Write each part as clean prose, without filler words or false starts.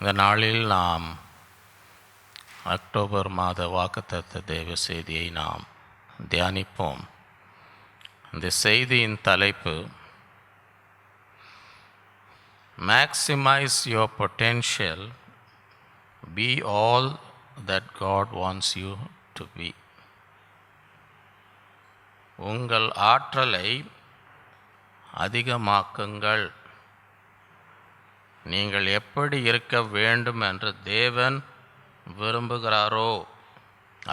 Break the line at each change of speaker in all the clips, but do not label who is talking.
இந்த நாளில் நாம் அக்டோபர் மாத வாக்குத்தத்த தேவ செய்தியை நாம் தியானிப்போம். இந்த செய்தியின் தலைப்பு maximize your potential, be all that God wants you to be. உங்கள் ஆற்றலை அதிகமாக்குங்கள். நீங்கள் எப்படி இருக்க வேண்டும் என்று தேவன் விரும்புகிறாரோ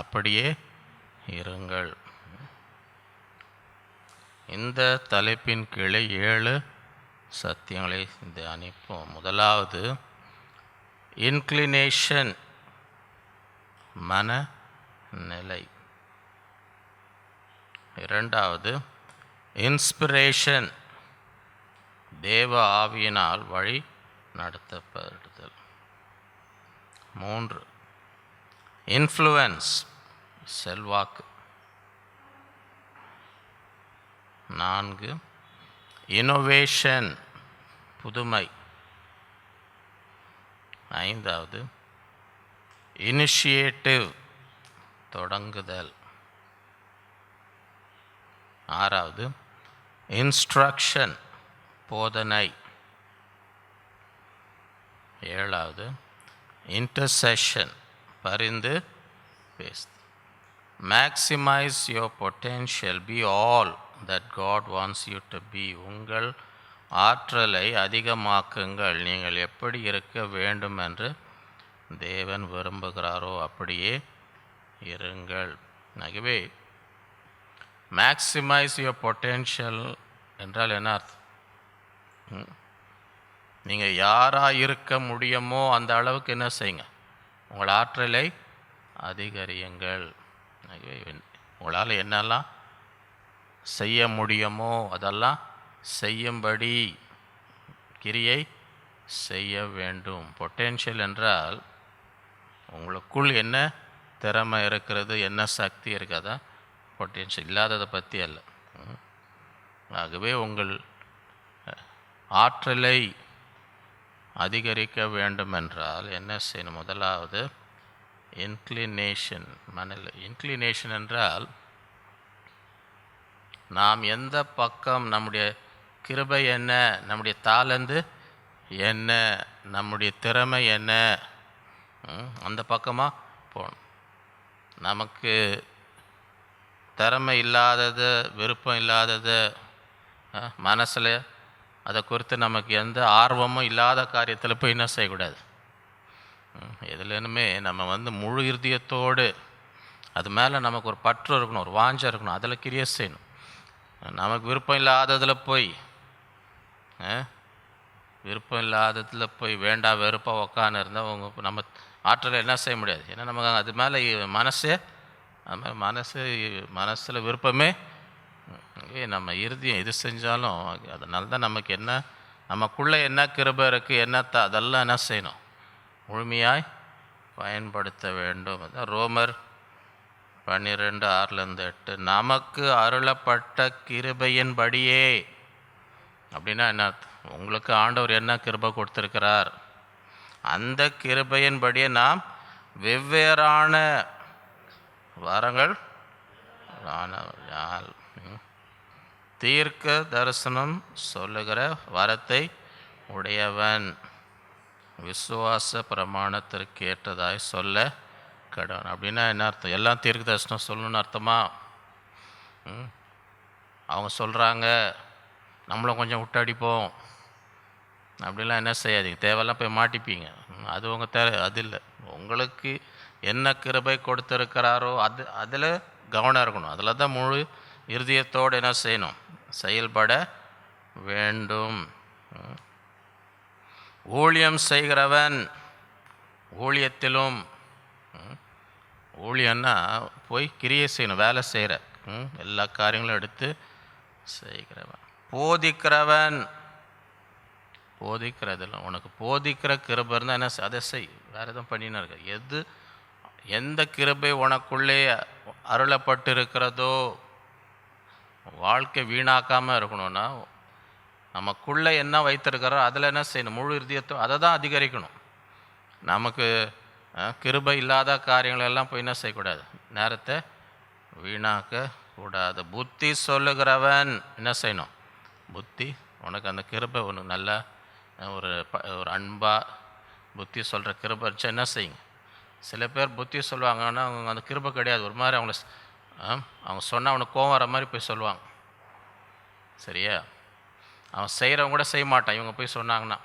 அப்படியே இருங்கள். இந்த தலைப்பின் கீழே 7 சத்தியங்களை தியானிப்போம். முதலாவது இன்க்ளினேஷன், மனநிலை. இரண்டாவது இன்ஸ்பிரேஷன், தேவ ஆவியினால் வழி நடத்தப்படுதல். 3 இன்ஃப்ளூயன்ஸ், செல்வாக்கு. 4 இனோவேஷன், புதுமை. 5 இனிஷியேட்டிவ், தொடங்குதல். 6 இன்ஸ்ட்ரக்ஷன், போதனை. 7 இன்டர்செஷன், பரிந்து பேசு. Maximize your potential, be all that God wants you to be. உங்கள் ஆற்றலை அதிகமாக்குங்கள். நீங்கள் எப்படி இருக்க வேண்டும் என்று தேவன் விரும்புகிறாரோ அப்படியே இருங்கள். ஆகவே மேக்ஸிமைஸ் யுவர் பொட்டென்ஷியல் என்றால் என்ன அர்த்தம்? நீங்கள் யாராக இருக்க முடியுமோ அந்த அளவுக்கு என்ன செய்யுங்க, உங்கள் ஆற்றலை அதிகரியுங்கள். உங்களால் என்னெல்லாம் செய்ய முடியுமோ அதெல்லாம் செய்யும்படி கிரியை செய்ய வேண்டும். பொட்டென்ஷியல் என்றால் உங்களுக்குள் என்ன திறமை இருக்கிறது, என்ன சக்தி இருக்கிறதா பொட்டென்ஷியல், இல்லாததை பற்றி அல்ல. ஆகவே உங்கள் ஆற்றலை அதிகரிக்க வேண்டும் என்றால் என்ன செய்யணும்? முதலாவது இன்க்ளினேஷன், மனநிலை. இன்க்ளினேஷன் என்றால் நாம் எந்த பக்கம், நம்முடைய கிருபை என்ன, நம்முடைய தாளந்து என்ன, நம்முடைய திறமை என்ன, அந்த பக்கமாக போகணும். நமக்கு திறமை இல்லாதது, விருப்பம் இல்லாதது, மனசில் அதை குறித்து நமக்கு எந்த ஆர்வமும் இல்லாத காரியத்தில் போய் என்ன செய்யக்கூடாது. எதுலேனுமே நம்ம முழு இருதயத்தோடு அது மேலே நமக்கு ஒரு பற்று இருக்கணும், ஒரு வாஞ்சை இருக்கணும், அதில் கிரியை செய்யணும். நமக்கு விருப்பம் இல்லாததில் போய் வேண்டா வெறுப்பாக உக்கான்னு இருந்தால் நம்ம ஆற்றலை என்ன செய்ய முடியாது. ஏன்னா நமக்கு அது மேலே மனசில் விருப்பமே நம்ம இறுதியம் எது செஞ்சாலும் அதனால தான் நமக்கு என்ன, நமக்குள்ளே என்ன கிருபை இருக்குது, என்ன அதெல்லாம் என்ன செய்யணும், முழுமையாய் பயன்படுத்த வேண்டும். அதான் ரோமர் 12:6-8 நமக்கு அருளப்பட்ட கிருபையின்படியே. அப்படின்னா என்ன அர்த்தம்? உங்களுக்கு ஆண்டவர் என்ன கிருபை கொடுத்துருக்கிறார், அந்த கிருபையின்படியே நாம் வெவ்வேறான வரங்கள் தீர்க்க தரிசனம் சொல்லுகிற வரத்தை உடையவன், விசுவாச பிரமாணத்திற்கு ஏற்றதாய் சொல்ல கடவன். அப்படின்னா என்ன அர்த்தம்? எல்லாம் தீர்க்க தரிசனம் சொல்லணும்னு அர்த்தமா? அவங்க சொல்கிறாங்க நம்மளும் கொஞ்சம் விட்டடிப்போம் அப்படிலாம் என்ன செய்யாதீங்க. தேவையெல்லாம் போய் மாட்டிப்பீங்க. அது உங்கள் தேவை, அது இல்லை. உங்களுக்கு என்ன கிருபை கொடுத்துருக்கிறாரோ அதில் கவனம் இருக்கணும். அதில் தான் முழு இருதயத்தோடு என்ன செய்யணும், செயல்பட வேண்டும். ஊழியம் செய்கிறவன் ஊழியத்திலும், ஊழியன்னா போய் கிரியை செய்யணும், வேலை செய்கிற எல்லா காரியங்களும் எடுத்து செய்கிறவன். போதிக்கிறதில்ல. உனக்கு போதிக்கிற கிருபை இருந்தால் என்ன அதை செய், வேறு எதுவும் பண்ணின்னு இருக்க. எந்த கிருபை உனக்குள்ளே அருளப்பட்டு இருக்கிறதோ, வாழ்க்கை வீணாக்காமல் இருக்கணும்னா நமக்குள்ளே என்ன வைத்திருக்கிறோ அதில் என்ன செய்யணும், முழு இருதயத்தோ அதை தான் அதிகரிக்கணும். நமக்கு கிருபை இல்லாத காரியங்களெல்லாம் போய் என்ன செய்யக்கூடாது, நேரத்தை வீணாக்க கூடாது. புத்தி சொல்லுகிறவன் என்ன செய்யணும், புத்தி உனக்கு அந்த கிருபை உனக்கு நல்லா ஒரு அன்பாக புத்தி சொல்கிற கிருபை வச்சா என்ன செய்யுங்க. சில பேர் புத்தி சொல்லுவாங்க, ஆனால் அவங்க அந்த கிருபை கிடையாது. ஒரு மாதிரி அவங்க சொன்னால் அவனுக்கு கோவம் வர மாதிரி போய் சொல்லுவாங்க. சரியா? அவன் செய்கிறவங்க கூட செய்ய மாட்டான். இவங்க போய் சொன்னாங்கன்னா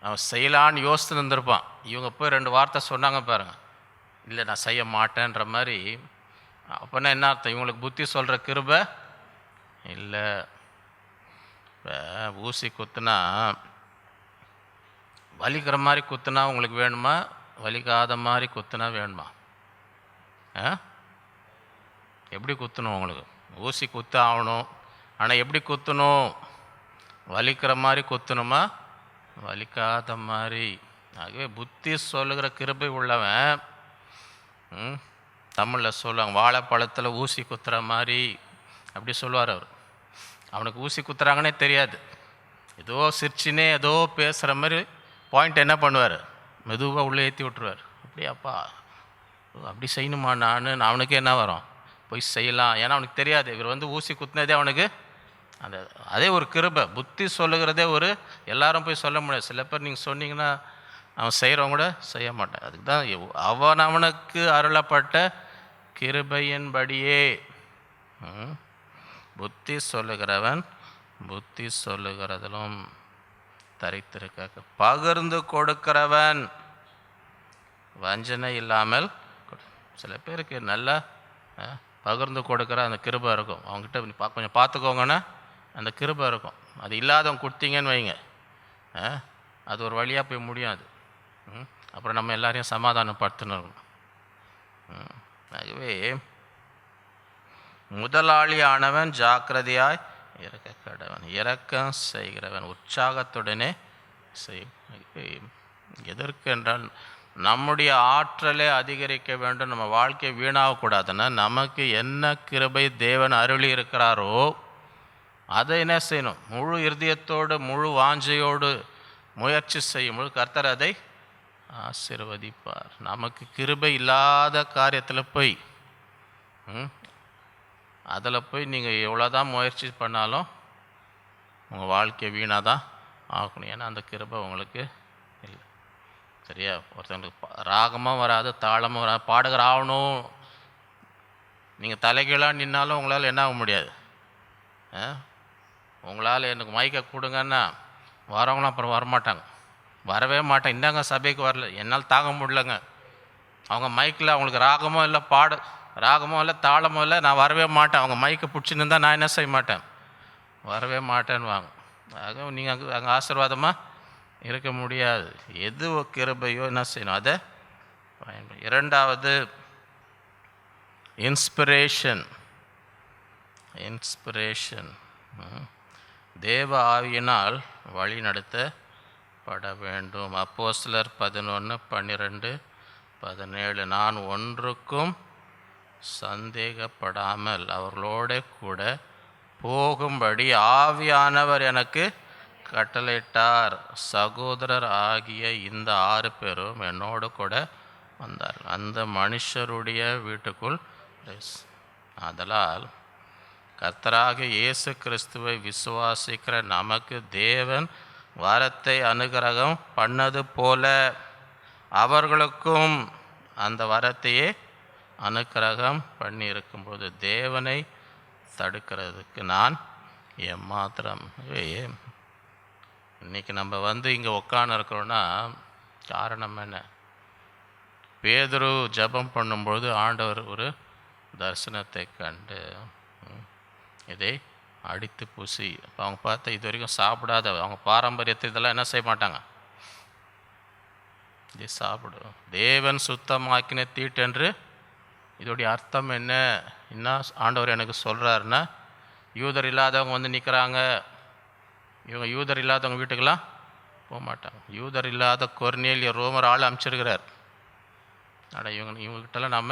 அவன் செய்யலான்னு யோசித்து இருந்திருப்பான். இவங்க போய் 2 வார்த்தை சொன்னாங்க பாருங்கள், இல்லை நான் செய்ய மாட்டேன்ற மாதிரி. அப்போனா என்ன அர்த்தம், இவங்களுக்கு புத்தி சொல்கிற கிருபை இல்லை. இப்போ ஊசி குத்துனா வலிக்கிற மாதிரி குத்துனா உங்களுக்கு வேணுமா, வலிக்காத மாதிரி குத்துனா வேணுமா? எப்படி குத்தணும்? உங்களுக்கு ஊசி குத்த ஆகணும். ஆனால் எப்படி குத்தணும், வலிக்கிற மாதிரி குத்தணுமா, வலிக்காத மாதிரி? ஆகவே புத்தி சொல்லுகிற கிருபை உள்ளவன், தமிழில் சொல்லுவாங்க வாழைப்பழத்தில் ஊசி குத்துற மாதிரி, அப்படி சொல்லுவார் அவர். அவனுக்கு ஊசி குத்துறாங்கன்னே தெரியாது. ஏதோ சிரிச்சினே ஏதோ பேசுகிற மாதிரி பாயிண்ட் என்ன பண்ணுவார், மெதுவாக உள்ளே ஏற்றி விட்டுருவார். அப்படியாப்பா அப்படி செய்யணுமா நான் அவனுக்கு என்ன வரும், போய் செய்யலாம். ஏன்னா அவனுக்கு தெரியாது இவர் ஊசி குத்துனதே அவனுக்கு அதே ஒரு கிருபை. புத்தி சொல்லுகிறதே எல்லாரும் போய் சொல்ல முடியாது. சில பேர் நீங்கள் சொன்னீங்கன்னா அவன் செய்கிறவங்க கூட செய்ய மாட்டான். அதுக்கு தான் அவனுக்கு அருளப்பட்ட கிருபையின்படியே புத்தி சொல்லுகிறவன் புத்தி சொல்லுகிறதிலும் தரித்திருக்க, பகிர்ந்து கொடுக்கிறவன் வஞ்சனை இல்லாமல். சில பேருக்கு நல்லா பகிர்ந்து கொடுக்குற அந்த கிருபை இருக்கும். அவங்ககிட்ட கொஞ்சம் பார்த்துக்கோங்கன்னா அந்த கிருபை இருக்கும். அது இல்லாதவங்க கொடுத்தீங்கன்னு வைங்க, அது ஒரு வழியாக போய் முடியும். அது அப்புறம் நம்ம எல்லாரையும் சமாதானப்படுத்தணும். ஆகவே முதலாளியானவன் ஜாக்கிரதையாய் இறக்க கடவன், இரக்கம் செய்கிறவன் உற்சாகத்துடனே செய்யும். எதற்கு என்றால் நம்முடைய ஆற்றலை அதிகரிக்க வேண்டும், நம்ம வாழ்க்கை வீணாகக்கூடாதுன்னா நமக்கு என்ன கிருபை தேவன் அருளி இருக்கிறாரோ அதை என்ன செய்யணும், முழு இருதயத்தோடு முழு வாஞ்சையோடு முயற்சி செய்யும்போது கர்த்தர் அதை ஆசீர்வதிப்பார். நமக்கு கிருபை இல்லாத காரியத்தில் போய் அதில் போய் நீங்கள் எவ்வளோதான் முயற்சி பண்ணாலும் உங்கள் வாழ்க்கை வீணாக தான் ஆகணும். ஏன்னா அந்த கிருபை உங்களுக்கு இல்லை. சரியா? ஒருத்தவங்களுக்கு ராகமாக வராது, தாளமாக வராது, பாடகர் ஆகணும் நீங்கள் தலைகீழாக நின்னாலும் உங்களால் என்ன ஆக முடியாது. உங்களால் எனக்கு மைக்கை கொடுங்கன்னா வரவங்களாம் அப்புறம் வரமாட்டாங்க, வரவே மாட்டேன். இந்தாங்க சபைக்கு வரல, என்னால் தாங்க முடியலங்க. அவங்க மைக்கில் அவங்களுக்கு ராகமோ இல்லை, ராகமோ இல்லை, தாளமோ இல்லை, நான் வரவே மாட்டேன். அவங்க மைக்கை பிடிச்சின்னு இருந்தால் நான் என்ன செய்ய மாட்டேன், வரவே மாட்டேன்னு வாங்க. ஆக நீங்கள் அங்கே ஆசீர்வாதமாக இருக்க முடியாது. எது கிருபையோ என்ன செய்யணும் அதை பயன்படும். இரண்டாவது இன்ஸ்பிரேஷன். தேவ ஆவியினால் வழி நடத்தப்பட வேண்டும். அப்போஸ்தலர் 11:12-17 நான் ஒன்றுக்கும் சந்தேகப்படாமல் அவர்களோட கூட போகும்படி ஆவியானவர் எனக்கு கட்டளையிட்டார். சகோதரர் ஆகிய இந்த 6 பேரும் என்னோடு கூட வந்தார். அந்த மனுஷருடைய வீட்டுக்குள். ஆதலால் கர்த்தராகிய இயேசு கிறிஸ்துவை விசுவாசிக்கிற நமக்கு தேவன் வரத்தை அனுகிரகம் பண்ணது போல அவர்களுக்கும் அந்த வரத்தையே அனுக்கிரகம் பண்ணி இருக்கும்போது தேவனை தடுக்கிறதுக்கு நான் எம்மாத்திரம். இன்றைக்கி நம்ம இங்கே உட்கார்ந்து இருக்கிறோன்னா காரணம் என்ன? பேதுரு ஜெபம் பண்ணும்பொழுது ஆண்டவர் ஒரு தரிசனத்தை கண்டு இதை அடித்து பூசி. அப்போ அவங்க பார்த்தா இது வரைக்கும் சாப்பிடாத, அவங்க பாரம்பரியத்தை இதெல்லாம் என்ன செய்ய மாட்டாங்க, இது சாப்பிடும். தேவன் சுத்தமாக்கின தீட்டென்று இதோடைய அர்த்தம் என்ன ஆண்டவர் எனக்கு சொல்கிறாருன்னா, யூதர் இல்லாதவங்க நிற்கிறாங்க, இவங்க யூதர் இல்லாதவங்க வீட்டுக்கெல்லாம் போக மாட்டாங்க. யூதர் இல்லாத கொர்நேலிய ரோமர் ஆள் அமைச்சிருக்கிறார். ஆனால் இவங்ககிட்டலாம் நம்ம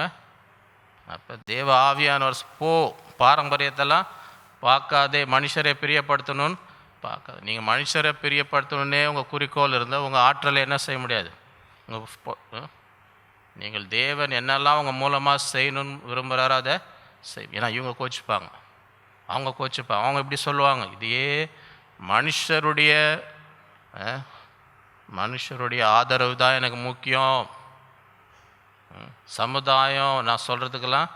அப்போ தேவ ஆவியானவர் பாரம்பரியத்தெல்லாம் பார்க்காதே, மனுஷரை பிரியப்படுத்தணும்னு பார்க்காது. நீங்கள் மனுஷரை பிரியப்படுத்தணுன்னே உங்கள் குறிக்கோள் இருந்தால் உங்கள் ஆற்றலை என்ன செய்ய முடியாது, உங்கள் நீங்கள் தேவன் என்னெல்லாம் அவங்க மூலமாக செய்யணும்னு விரும்புகிறாரோ அதை ஏன்னா இவங்க கோச்சிப்பாங்க, அவங்க கோச்சிப்பாங்க. அவங்க இப்படி சொல்லுவாங்க, இதையே மனுஷருடைய மனுஷருடைய ஆதரவு தான் எனக்கு முக்கியம். சமுதாயம் நான் சொல்கிறதுக்கெல்லாம்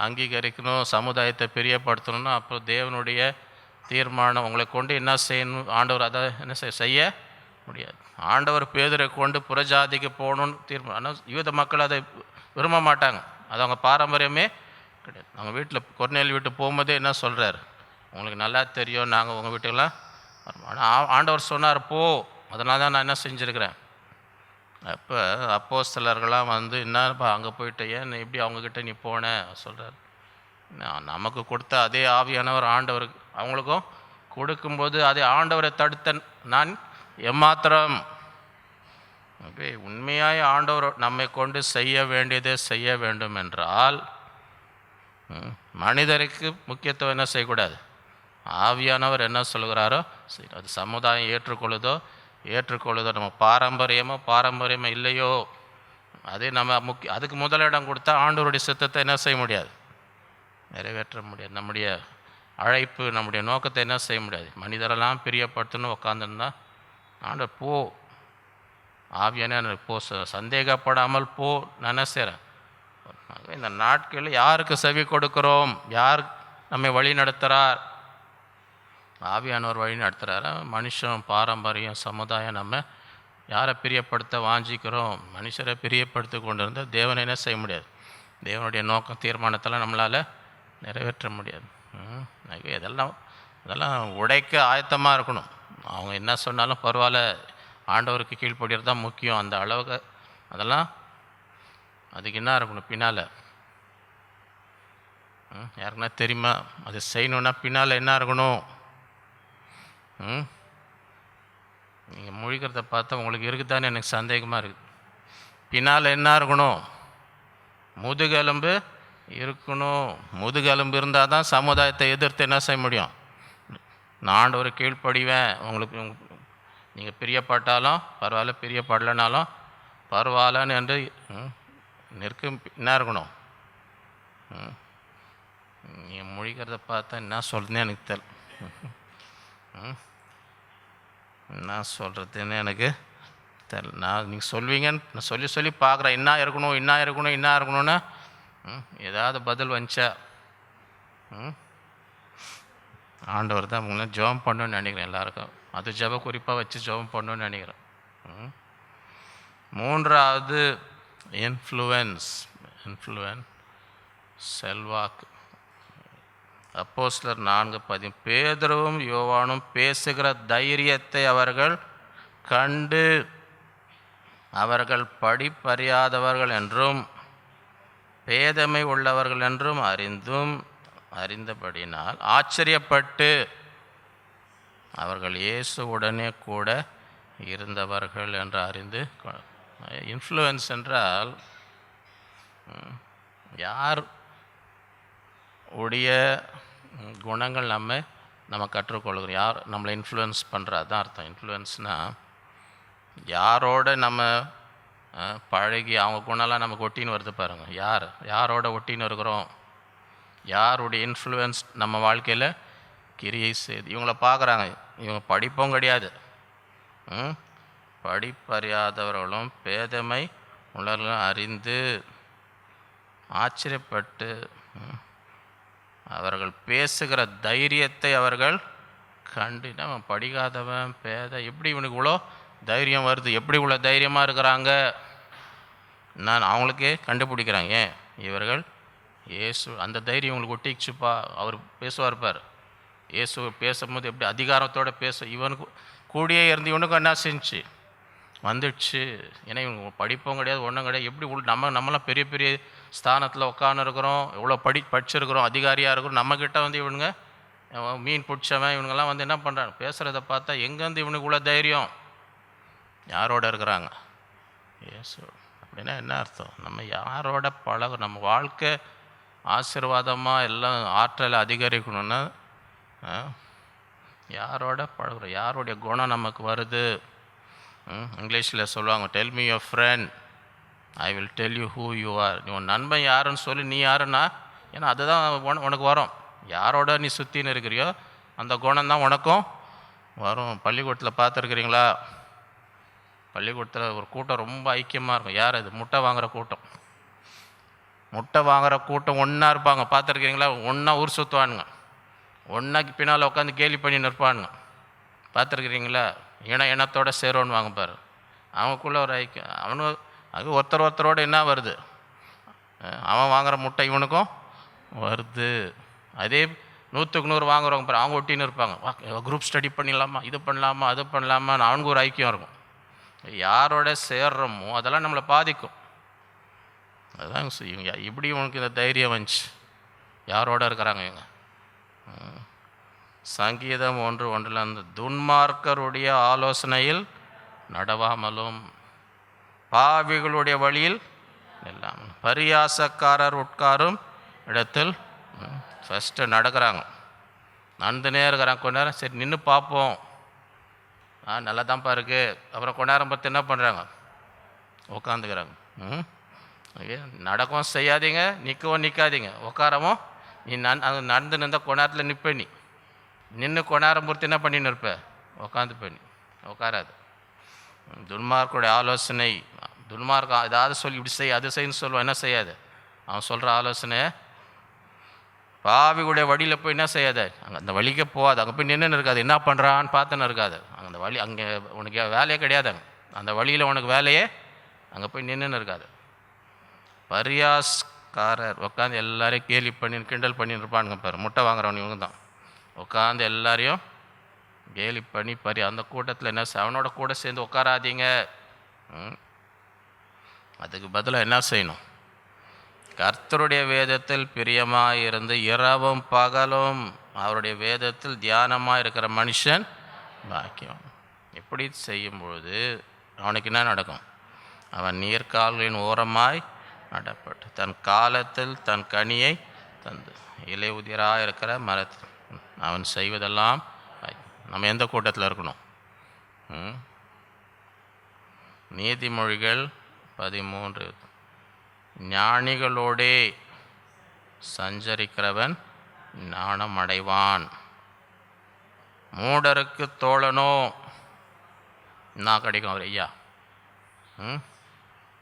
அங்கீகரிக்கணும், சமுதாயத்தை பிரியப்படுத்தணும்னா அப்புறம் தேவனுடைய தீர்மானம் உங்களை கொண்டு என்ன செய்யணும், ஆண்டவர் அதை என்ன செய்ய முடியாது. ஆண்டவர் பேதுரை கொண்டு புறஜாதிக்கு போகணுன்னு தீர்மானம். ஆனால் யூத மக்கள் அதை விரும்ப மாட்டாங்க, அது அவங்க பாரம்பரியமே கிடையாது. அவங்க வீட்டில் கொர்நேல் வீட்டு போகும்போதே என்ன சொல்கிறார், உங்களுக்கு நல்லா தெரியும் நாங்கள் உங்கள் வீட்டுக்கெல்லாம் வரணும். ஆனால் ஆண்டவர் சொன்னார் போ, அதனால தான் நான் என்ன செஞ்சுருக்கிறேன். அப்போ அப்போஸ்தலர்கள்லாம் வந்து என்னப்பா அங்கே போயிட்டு ஏன் எப்படி அவங்கக்கிட்ட நீ போன சொல்கிறார். நமக்கு கொடுத்த அதே ஆவியானவர் ஆண்டவருக்கு அவங்களுக்கும் கொடுக்கும்போது அதே ஆண்டவரை தடுத்த நான் எம்மாத்திரம். ஓகே, உண்மையாய் ஆண்டவர் நம்மை கொண்டு செய்ய வேண்டியதை செய்ய வேண்டும் என்றால் மனிதருக்கு முக்கியத்துவம் என்ன செய்யக்கூடாது, ஆவியானவர் என்ன சொல்கிறாரோ சரி. அது சமுதாயம் ஏற்றுக்கொள்ளுதோ நம்ம பாரம்பரியமோ இல்லையோ, அதே நம்ம அதுக்கு முதலிடம் கொடுத்தா ஆண்டவருடைய சித்தத்தை என்ன செய்ய முடியாது, நிறைவேற்ற முடியாது. நம்முடைய அழைப்பு நம்முடைய நோக்கத்தை என்ன செய்ய முடியாது. மனிதரெல்லாம் பிரியப்படுத்தணும் உட்காந்துருந்தா ஆண்டவர் போ, ஆவியான போ, சந்தேகப்படாமல் போ, நான் என்ன செய்கிறேன். இந்த நாட்களில் யாருக்கு செவி கொடுக்கிறோம், யார் நம்மை வழி நடத்துகிறார், ஆவியானவர் வழி நடத்துகிறாரா, மனுஷன் பாரம்பரியம் சமுதாயம் நம்ம யாரை பிரியப்படுத்த வாஞ்சிக்கிறோம். மனுஷரை பிரியப்படுத்தி கொண்டு இருந்தால் தேவனை என்ன செய்ய முடியாது, தேவனுடைய நோக்கம் தீர்மானத்தெல்லாம் நம்மளால் நிறைவேற்ற முடியாது. இதெல்லாம் உடைக்க ஆயத்தமாக இருக்கணும். அவங்க என்ன சொன்னாலும் பரவாயில்ல, ஆண்டவருக்கு கீழ்ப்படுகிறது தான் முக்கியம். அந்த அளவுக்கு அதெல்லாம் அதுக்கு என்ன இருக்கணும் பின்னால், யாருக்குன்னா தெரியுமா, அது செய்யணுன்னா பின்னால் என்ன இருக்கணும். நீங்கள் முழிக்கிறத பார்த்தா உங்களுக்கு இருக்குதானே எனக்கு சந்தேகமாக இருக்குது. பின்னால் என்ன இருக்கணும், முதுகெலும்பு இருக்கணும். முதுகெலும்பு இருந்தால் தான் சமுதாயத்தை எதிர்த்து என்ன செய்ய முடியும். நான் ஆண்டவரை கீழ்ப்படிவேன், உங்களுக்கு நீங்கள் பிரியப்பட்டாலும் பரவாயில்ல, பிரியப்படலைனாலும் பரவாயில்லன்னு என்று நிற்கும் என்ன இருக்கணும். நீங்கள் முழிக்கிறத பார்த்தா என்ன சொல்கிறதுனே எனக்கு தெரியல, என்ன சொல்கிறதுன்னு எனக்கு தெரியல. நீங்கள் சொல்வீங்கன்னு நான் சொல்லி பார்க்குறேன், என்ன இருக்கணும்னு ஏதாவது பதில் வந்துச்சா. ஆண்டவர் தான் உங்களை ஜெபம் பண்ணணும்னு நினைக்கிறேன். எல்லாருக்கும் அது ஜெப குறிப்பாக வச்சு ஜெபம் பண்ணணும்னு நினைக்கிறேன். மூன்றாவது இன்ஃப்ளூயன்ஸ் செல்வாக்கு. அப்போஸ்தலர் 4:10 பேதுருவும் யோவானும் பேசுகிற தைரியத்தை அவர்கள் கண்டு அவர்கள் படிப்பறியாதவர்கள் என்றும் பேதமை உள்ளவர்கள் என்றும் அறிந்தபடினால் ஆச்சரியப்பட்டு அவர்கள் இயேசுவுடனே கூட இருந்தவர்கள் என்று அறிந்து. இன்ஃப்ளூயன்ஸ் என்றால் யார் உடைய குணங்கள் நம்ம கற்றுக்கொள்கிறோம், யார் நம்மளை இன்ஃப்ளூயன்ஸ் பண்ணுறது தான் அர்த்தம். இன்ஃப்ளூயன்ஸ்னால் யாரோட நம்ம பழகி அவங்க குணம்லாம் நமக்கு ஒட்டின்னு வருது பாருங்கள். யாரோட ஒட்டின்னு இருக்கிறோம், யாருடைய இன்ஃப்ளூயன்ஸ் நம்ம வாழ்க்கையில் கிரியை செய்து. இவங்கள பார்க்குறாங்க, இவங்க படிப்பும் கிடையாது, படிப்பறியாதவர்களும் பேதமை உணர்வுகளும் அறிந்து ஆச்சரியப்பட்டு அவர்கள் பேசுகிற தைரியத்தை அவர்கள் கண்டு. நம்ம படிக்காதவன் எப்படி இவனுக்கு இவ்வளோ தைரியம் வருது, எப்படி இவ்வளோ தைரியமாக இருக்கிறாங்க, நான் அவங்களுக்கே கண்டுபிடிக்கிறாங்க. ஏன் இவர்கள் இயேசு அந்த தைரியம் இவங்களுக்கு ஒட்டிச்சுப்பா. அவர் பேசுவார் பார், இயேசு பேசும்போது எப்படி அதிகாரத்தோடு இவனுக்கு கூடியே இருந்து இவனுக்கும் என்ன செஞ்சு வந்துடுச்சு. ஏன்னா இவங்க படிப்பும் கிடையாது, ஒன்றும் கிடையாது. எப்படி நம்மளாம் பெரிய பெரிய ஸ்தானத்தில் உட்காந்து இருக்கிறோம், எவ்வளோ படிச்சிருக்கிறோம், அதிகாரியாக இருக்கிறோம். நம்மக்கிட்ட வந்து இவனுங்க மீன் பிடிச்சவன் இவனுங்கெல்லாம் வந்து என்ன பண்ணுறாங்க, பேசுகிறத பார்த்தா எங்கேருந்து இவனுக்கு இவ்வளோ தைரியம், யாரோட இருக்கிறாங்க இயேசு. அப்படின்னா என்ன அர்த்தம், நம்ம யாரோட நம்ம வாழ்க்கை ஆசீர்வாதமாக எல்லாம் ஆற்றலை அதிகரிக்கணும்னா யாரோட பழகுறோம், யாருடைய குணம் நமக்கு வருது. இங்கிலீஷில் சொல்லுவாங்க, tell me your friend, I will tell you who you are. நீ உன் நண்பன் யாருன்னு சொல்லி நீ யாருன்னா, ஏன்னா அதுதான் உனக்கு வரும். யாரோட நீ சுற்றின்னு இருக்கிறியோ அந்த குணம் தான் உனக்கும் வரும். பள்ளிக்கூடத்தில் பார்த்துருக்குறீங்களா? பள்ளிக்கூடத்தில் ஒரு கூட்டம் ரொம்ப ஐக்கியமாக இருக்கும். யார் அது? முட்டை வாங்குகிற கூட்டம். முட்டை வாங்குகிற கூட்டம் ஒன்றா இருப்பாங்க. பார்த்துருக்கிறீங்களா? ஒன்றா ஊர் சுற்றுவானுங்க. ஒன்றாக்கு பின்னால் உட்காந்து கேலி பண்ணி நிற்பானுங்க. பார்த்துருக்குறீங்களா? இனத்தோட சேரோன்னு வாங்க பாரு. அவனுக்குள்ளே ஒரு ஐக்கியம். அவனு அது ஒருத்தரோட என்ன வருது? அவன் வாங்குகிற முட்டை இவனுக்கும் வருது. அதே 100க்கு 100 வாங்குறவங்க பாரு, அவங்க ஒட்டின்னு இருப்பாங்க. குரூப் ஸ்டடி பண்ணிடலாமா, இது பண்ணலாமா, அது பண்ணலாமான்னு அவனுக்கு ஒரு ஐக்கியம் இருக்கும். யாரோட சேர்றோமோ அதெல்லாம் நம்மளை பாதிக்கும். அதுதான் இவங்க இப்படி உனக்கு இந்த தைரியம் வந்துச்சு. யாரோட இருக்கிறாங்க இவங்க? சங்கீதம் 1:1 அந்த துன்மார்க்கருடைய ஆலோசனையில் நடவாமலும் பாவிகளுடைய வழியில் இல்லாமல் பரியாசக்காரர் உட்காரும் இடத்தில் ஃபஸ்ட்டு நடக்கிறாங்க. நடந்துனே இருக்கிறாங்க. கொஞ்ச நேரம் சரி நின்று பார்ப்போம், நல்லா தான்ப்பா இருக்குது. அப்புறம் கொஞ்ச நேரம் பார்த்து என்ன பண்ணுறாங்க? உட்காந்துக்கிறாங்க. நடக்கவும் செய்யாதீங்க, நிற்கவும் நிற்காதீங்க, உட்காரவும். நீ அது நடந்து நின்றால் கொஞ்ச நேரத்தில் நிற்ப. நீ நின்று கொஞ்ச நேரம் பொறுத்து என்ன பண்ணின்னு இருப்ப? உட்காந்து பண்ணி உட்காராது. துன்மார்க்குடைய ஆலோசனை, துன்மார்க்கம் ஏதாவது சொல்லி இப்படி செய் அது செய்யன்னு சொல்லுவான். என்ன செய்யாது? அவன் சொல்கிற ஆலோசனை பாவிகளுடைய வழியில் போய் என்ன செய்யாத? அங்கே அந்த வழிக்கே போகாது. அங்கே போய் நின்றுன்னு இருக்காது, என்ன பண்ணுறான்னு பார்த்துன்னு இருக்காது. அந்த வழி அங்கே உனக்கு வேலையே கிடையாது. அந்த வழியில் உனக்கு வேலையே அங்கே போய் நின்றுன்னு இருக்காது. பரியாஸ்காரர் உட்காந்து எல்லாரையும் கேலி பண்ணி கிண்டல் பண்ணின்னு இருப்பானுங்க பாரு. முட்டை வாங்குறவன் இவங்க தான். உட்காந்து எல்லாரையும் கேலி பண்ணி அந்த கூட்டத்தில் என்ன அவனோட கூட சேர்ந்து உட்காராதீங்க. அதுக்கு பதிலாக என்ன செய்யணும்? கர்த்தருடைய வேதத்தில் பிரியமாக இருந்து இரவும் பகலும் அவருடைய வேதத்தில் தியானமாக இருக்கிற மனுஷன் பாக்கியம். இப்படி செய்யும்பொழுது அவனுக்கு என்ன நடக்கும்? அவன் நீர்க்கால்களின் ஓரமாய் நடப்பட்டு தன் காலத்தில் தன் கனியை தந்து இலை உதிராக இருக்கிற மரத்தில் அவன் செய்வதெல்லாம். நம்ம எந்த கூட்டத்தில் இருக்கணும்? நீதிமொழிகள் 13 ஞானிகளோடே சஞ்சரிக்கிறவன் ஞானம் அடைவான், மூடருக்கு தோழனோ என்ன கிடைக்கும்? அவர் ஐயா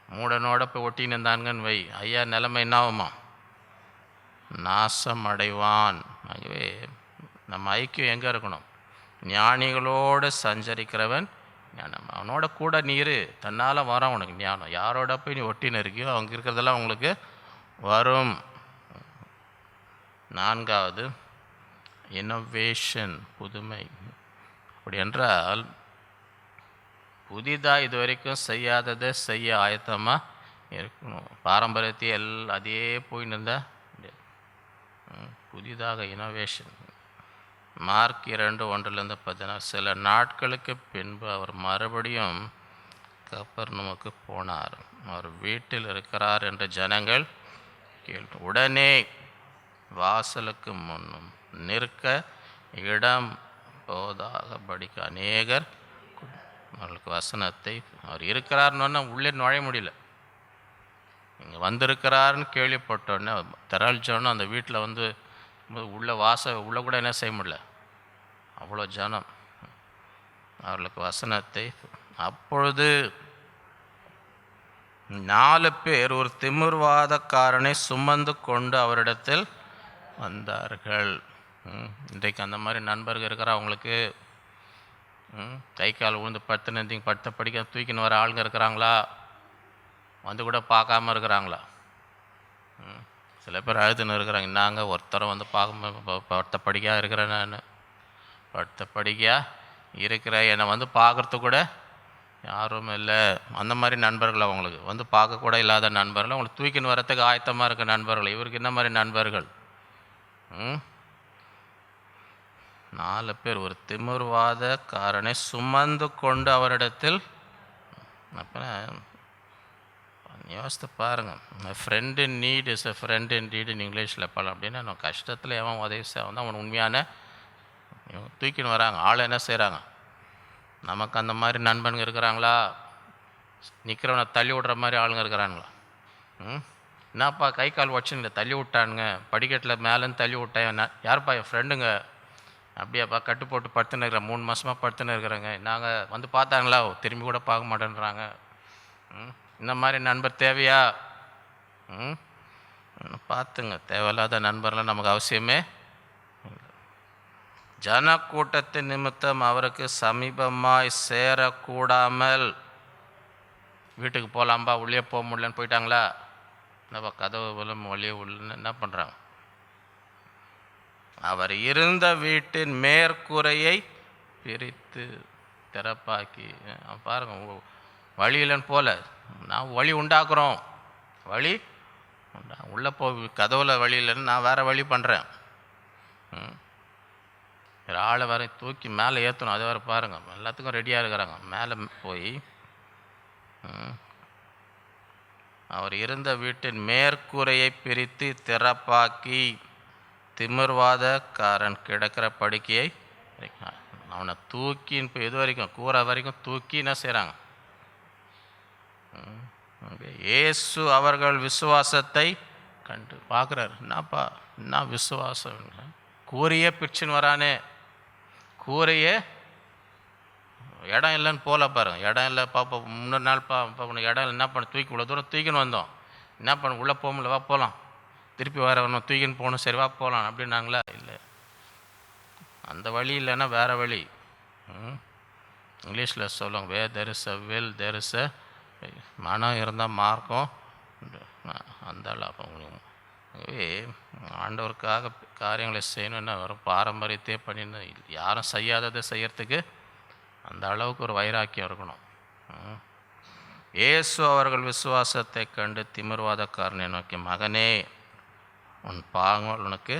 மூடனோட போய் ஒட்டின்னு இருந்தானுங்கன்னு வை, ஐயா நிலைமை என்ன ஆகுமா? நாசம் அடைவான். ஆகவே நம்ம ஐக்கியம் எங்கே இருக்கணும்? ஞானிகளோடு சஞ்சரிக்கிறவன் ஞானம். அவனோட கூட நீர் தன்னால் வரும் உனக்கு ஞானம். யாரோட போய் நீ ஒட்டின்னு இருக்கியோ அவங்க இருக்கிறதெல்லாம் உங்களுக்கு வரும். 4வது இன்னோவேஷன், புதுமை. அப்படி என்றால் புதிதாக இது வரைக்கும் செய்யாததை செய்ய ஆயத்தமாக இருக்கணும். பாரம்பரியத்தை அதே போயின்னு இருந்தால் புதிதாக இன்னோவேஷன். மார்க் 2:1-14 சில நாட்களுக்கு பின்பு அவர் மறுபடியும் கப்பர்நகூமுக்கு போனார். அவர் வீட்டில் இருக்கிறார் என்று ஜனங்கள் கேள்வி. உடனே வாசலுக்கு முன்னும் நிற்க இடம் போதாகபடிக்கு அநேகர் அவர்களுக்கு வசனத்தை அவர் இருக்கிறார்னு உள்ளே நுழைய முடியல. இங்கே வந்திருக்கிறாருன்னு கேள்விப்பட்டோடனே திரள்ஜனம் அந்த வீட்டில் வந்து உள்ள கூட என்ன செய்ய முடியல, அவ்வளோ ஜனம். அவர்களுக்கு வசனத்தை. அப்பொழுது 4 பேர் ஒரு திமிர்வாதக்காரனை சுமந்து கொண்டு அவரிடத்தில் வந்தார்கள். இன்றைக்கு அந்த மாதிரி நண்பர்கள் இருக்கிற அவங்களுக்கு கை கால் விழுந்து படுத்த படிக்க தூக்கின்னு வர ஆளுங்க இருக்கிறாங்களா? வந்து கூட பார்க்காம இருக்கிறாங்களா? சில பேர் அழுதுன்னு இருக்கிறாங்க. நாங்கள் ஒருத்தரை வந்து பார்க்க படுத்த படிக்கையாக இருக்கிறேன், நான் படுத்த படிக்கையாக இருக்கிற என்னை வந்து பார்க்குறது கூட யாரும் இல்லை. அந்த மாதிரி நண்பர்கள் அவங்களுக்கு வந்து பார்க்கக்கூட இல்லாத நண்பர்கள், அவங்களுக்கு தூக்கின்னு வரத்துக்கு ஆயத்தமாக இருக்க நண்பர்கள். இவருக்கு என்ன மாதிரி நண்பர்கள்? 4 பேர் ஒரு திமிர்வாதக்காரனை சுமந்து கொண்டு அவரிடத்தில். அப்புறம் யோசித்து பாருங்கள். Friend in need is a friend in டீடுன்னு இங்கிலீஷில் பழம். அப்படின்னா நான் கஷ்டத்தில் எவன் உதவி செய்ய வந்து அவன் உண்மையான தூக்கின்னு வராங்க. ஆள் என்ன செய்கிறாங்க? நமக்கு அந்த மாதிரி நண்பனுங்க இருக்கிறாங்களா? நிற்கிறவனை தள்ளி விடுற மாதிரி ஆளுங்க இருக்கிறானுங்களா? என்னப்பா கை கால் வச்சுங்க தள்ளி விட்டானுங்க, படிக்கட்டில் மேலேருந்து தள்ளி விட்டேன். யாருப்பா? என் ஃப்ரெண்டுங்க. அப்படியாப்பா? கட்டு போட்டு படுத்துன்னு இருக்கிறேன், 3 மாதமாக படுத்துன்னு இருக்கிறேங்க. நாங்கள் வந்து பார்த்தாங்களா? திரும்பி கூட பார்க்க மாட்டேன்றாங்க. இந்த மாதிரி நண்பர் தேவையா? பார்த்துங்க, தேவையில்லாத நண்பர்லாம் நமக்கு அவசியமே. ஜனக்கூட்டத்தின் நிமித்தம் அவருக்கு சமீபமாய் சேரக்கூடாமல், வீட்டுக்கு போகலாம்பா, உள்ளே போக முடியலன்னு போயிட்டாங்களா? என்னப்பா கதவு வெளியே உள்ளன்னு என்ன பண்ணுறாங்க? அவர் இருந்த வீட்டின் மேற்கூரையை பிரித்து திறப்பாக்கி, பாருங்க, வழி இல்லைன்னு போல, நான் வழி உண்டாக்குறோம். வழி உள்ளே கதவுல வழி இல்லைன்னு நான் வேறு வழி பண்ணுறேன். ஆளை வர தூக்கி மேலே ஏற்றணும். அது வேறு பாருங்கள், எல்லாத்துக்கும் ரெடியாக இருக்கிறாங்க. மேலே போய் அவர் இருந்த வீட்டின் மேற்கூரையை பிரித்து திறப்பாக்கி, திமிர்வாதக்காரன் கிடக்கிற படுக்கையை அவனை தூக்கின்னு இப்போ இது வரைக்கும் கூரை வரைக்கும் தூக்கி என்ன செய்கிறாங்க? இயேசு அவர்கள் விசுவாசத்தை கண்டு பார்க்குறாரு. என்னப்பா என்ன விசுவாசம்? கூரையே பிரிச்சுன்னு வரானே, கூரையே இடம் இல்லைன்னு போல பாருங்க. இடம் இல்லை பாப்பா, முன்னொரு நாள் பார்க்கணும், இடம் இல்லை. என்ன பண்ண? தூக்கி இவ்வளோ தூரம் தூக்கின்னு வந்தோம், என்ன பண்ண? உள்ளே போக முடியல, வா போகலாம். திருப்பி வர வரணும், தூக்கின்னு போகணும், சரி வா போகலாம் அப்படின்னாங்களா? இல்லை, அந்த வழி இல்லைன்னா வேறு வழி. இங்கிலீஷில் சொல்லுவாங்க, வே there is a will there is a, மனம் இருந்தால் மார்க்கம் அந்த அளவு. ஆண்டவருக்காக காரியங்களை செய்யணுன்னா வெறும் பாரம்பரியத்தையே பண்ணின்னு யாரும் செய்யாததை செய்யறதுக்கு அந்த அளவுக்கு ஒரு வைராக்கியம் இருக்கணும். இயேசு அவர்கள் விசுவாசத்தை கண்டு திமிர்வாதக்காரனை நோக்கி, மகனே உன் பாவங்கள் உனக்கு.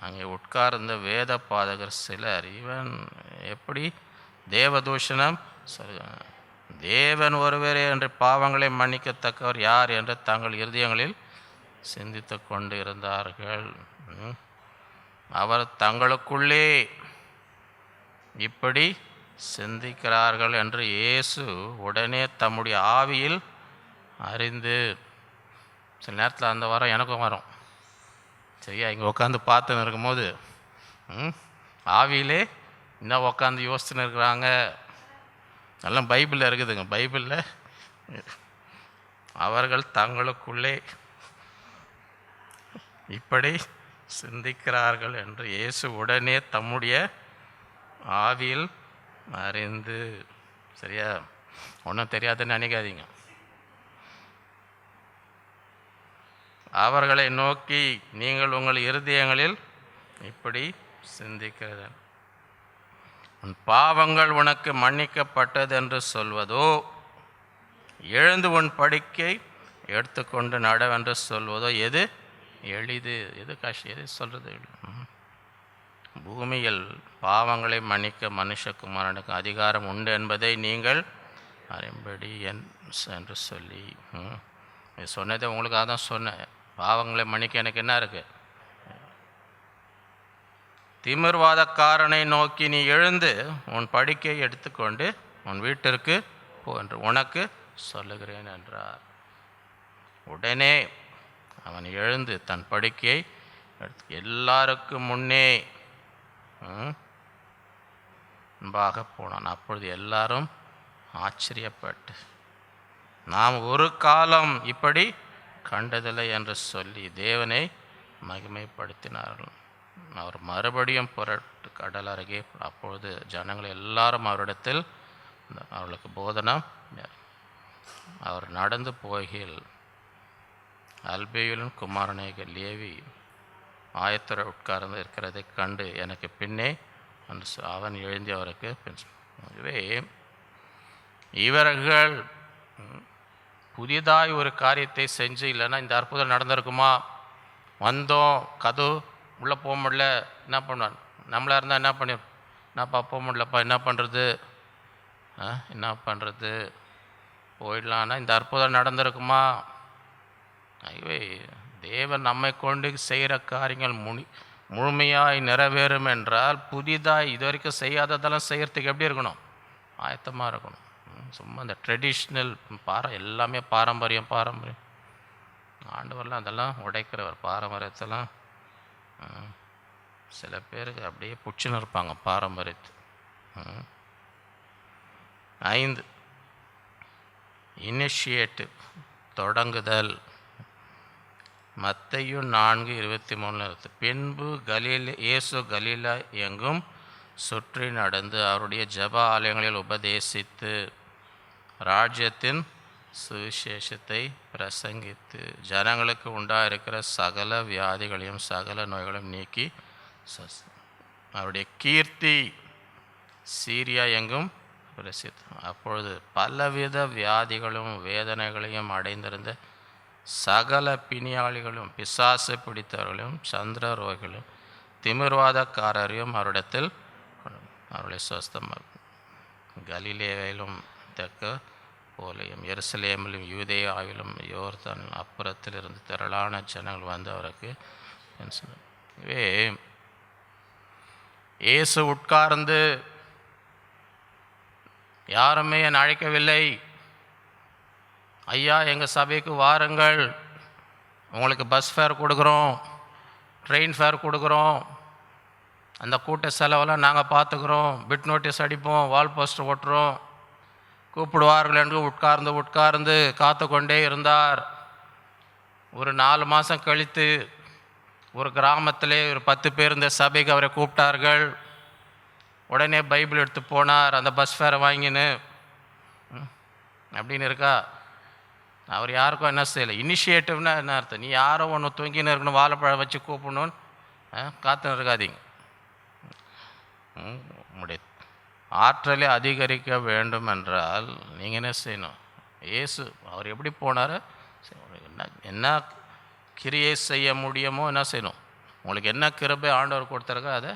அங்கே உட்கார்ந்த வேத பாதகர் சிலர், இவன் எப்படி தேவதூஷணம், தேவன் ஒருவரே என்று பாவங்களை மன்னிக்கத்தக்கவர் யார் என்று தங்கள் இருதயங்களில் சிந்தித்து கொண்டு இருந்தார்கள். அவர் தங்களுக்குள்ளே இப்படி சிந்திக்கிறார்கள் என்று இயேசு உடனே தம்முடைய ஆவியில் அறிந்து. சில நேரத்தில் அந்த வாரம் எனக்கும் வரும், சரியா? இங்கே உட்காந்து பார்த்துன்னு இருக்கும்போது ஆவியிலே இன்னும் உட்காந்து யோசிச்சுன்னு இருக்கிறாங்க. எல்லாம் பைபிளில் இருக்குதுங்க. பைபிளில் அவர்கள் தங்களுக்குள்ளே இப்படி சிந்திக்கிறார்கள் என்று இயேசு உடனே தம்முடைய ஆவியில் அறிந்து. சரியா? ஒன்றும் தெரியாதுன்னு நினைக்காதீங்க. அவர்களை நோக்கி, நீங்கள் உங்கள் இருதயங்களில் இப்படி சிந்திக்கிறது, உன் பாவங்கள் உனக்கு மன்னிக்கப்பட்டது என்று சொல்வதோ, எழுந்து உன் படுக்கை எடுத்துக்கொண்டு நடவென்று சொல்வதோ எது எளிது, எது கஷ்டம், எது சொல்கிறது? பூமியில் பாவங்களை மன்னிக்க மனுஷகுமாரனுக்கு அதிகாரம் உண்டு என்பதை நீங்கள் அறியும்படி என்று சொல்லி சொன்னதை உங்களுக்காக தான் சொன்னேன். பாவங்களை மன்னிக்க எனக்கு என்ன இருக்குது? திமிர்வாதக்காரனை நோக்கி, நீ எழுந்து உன் படுக்கையை எடுத்துக்கொண்டு உன் வீட்டிற்கு போ என்று உனக்கு சொல்லுகிறேன் என்றார். உடனே அவன் எழுந்து தன் படுக்கையை எடுத்து எல்லாருக்கும் முன்னே முன்பாக போனான். அப்பொழுது எல்லாரும் ஆச்சரியப்பட்டு, நாம் ஒரு காலம் இப்படி கண்டதில்லை என்று சொல்லி தேவனை மகிமைப்படுத்தினார்கள். அவர் மறுபடியும் புறட்டு கடல் அருகே. அப்பொழுது ஜனங்கள் எல்லாரும் அவரிடத்தில் அவர்களுக்கு போதனம். அவர் நடந்து போகையில் அல்பேயுவின் குமாரனாகிய லேவி ஆயத்தர உட்கார்ந்து இருக்கிறதை கண்டு, எனக்கு பின்னே என்று அவன் எழுந்தி அவருக்கு பின். இவர்கள் புதிதாய் ஒரு காரியத்தை செஞ்சு, இல்லைன்னா இந்த அற்புதம் நடந்திருக்குமா? வந்தோம், கதவு உள்ளே போக முடியல, என்ன பண்ணுவான்? நம்மளாக இருந்தால் என்ன பண்ணி, என்னப்பா போக முடியலப்பா, என்ன பண்ணுறது, என்ன பண்ணுறது, போயிடலான்னா இந்த அற்புதம் நடந்திருக்குமா? ஐயோ, தேவன் நம்மை கொண்டு செய்கிற காரியங்கள் முழுமையாய் நிறைவேறும் என்றால் புதிதாக இது வரைக்கும் செய்யாததெல்லாம் செய்கிறதுக்கு எப்படி இருக்கணும்? ஆயத்தமாக இருக்கணும். சும்மா இந்த ட்ரெடிஷ்னல் எல்லாமே பாரம்பரியம். ஆண்டவர்லாம் அதெல்லாம் உடைக்கிறவர். பாரம்பரியத்தெல்லாம் சில பேருக்கு அப்படியே புச்சுன்னு இருப்பாங்க பாரம்பரியத்து. 5 இனிஷியேட்டிவ், தொடங்குதல். மத்தேயு 4:23 பின்பு இயேசு கலிலேயா எங்கும் சுற்றி நடந்து அவருடைய ஜெப ஆலயங்களில் உபதேசித்து ராஜ்யத்தின் சுவிசேஷத்தை பிரசங்கித்து ஜனங்களுக்கு உண்டாயிருக்கிற சகல வியாதிகளையும் சகல நோய்களையும் நீக்கி அவருடைய கீர்த்தி சீரியா எங்கும் பிரசித்தம். அப்பொழுது பலவித வியாதிகளும் வேதனைகளையும் அடைந்திருந்த சகல பிணியாளிகளும் பிசாசு பிடித்தவர்களும் சந்திர ரோகிகளும் திமிர்வாதக்காரரையும் அவரிடத்தில் அவர்களை சுஸ்தமாக கலிலேயிலும் தெற்கு போலையும் எருசலேமிலும் யூதேயாவிலும் யோர்தான் அப்புறத்தில் இருந்து திரளான ஜனங்கள் வந்து அவருக்கு இவே இயேசு உட்கார்ந்து யாருமே என்னை அழைக்கவில்லை, ஐயா எங்கள் சபைக்கு வாருங்கள், உங்களுக்கு பஸ் ஃபேர் கொடுக்குறோம், ட்ரெயின் ஃபேர் கொடுக்குறோம், அந்த கூட்ட செலவெல்லாம் நாங்கள் பார்த்துக்குறோம், பிட் நோட்டீஸ் அடிப்போம், வால் போஸ்டர் ஓட்டுறோம், கூப்பிடுவார்கள் என்று உட்கார்ந்து காத்து கொண்டே இருந்தார். ஒரு 4 மாதம் கழித்து ஒரு கிராமத்திலே ஒரு 10 பேர் இந்த சபைக்கு அவரை கூப்பிட்டார்கள். உடனே பைபிள் எடுத்து போனார், அந்த பஸ் ஃபேரை வாங்கின்னு அப்படின்னு இருக்கா. அவர் யாருக்கும் என்ன செய்யலை. இனிஷியேட்டிவ்னா என்ன அர்த்தம்? நீ யாரோ ஒன்று தூங்கின்னு இருக்கணும், வாழைப்பழம் வச்சு கூப்பிடணும்னு காத்துன்னு இருக்காதீங்க. உங்களுடைய ஆற்றலை அதிகரிக்க வேண்டும் என்றால் நீங்கள் என்ன செய்யணும்? இயேசு அவர் எப்படி போனார், என்ன கிரியை செய்ய முடியுமோ என்ன செய்யணும், உங்களுக்கு என்ன கிருபை ஆண்டவர் கொடுத்துருக்கோ அதை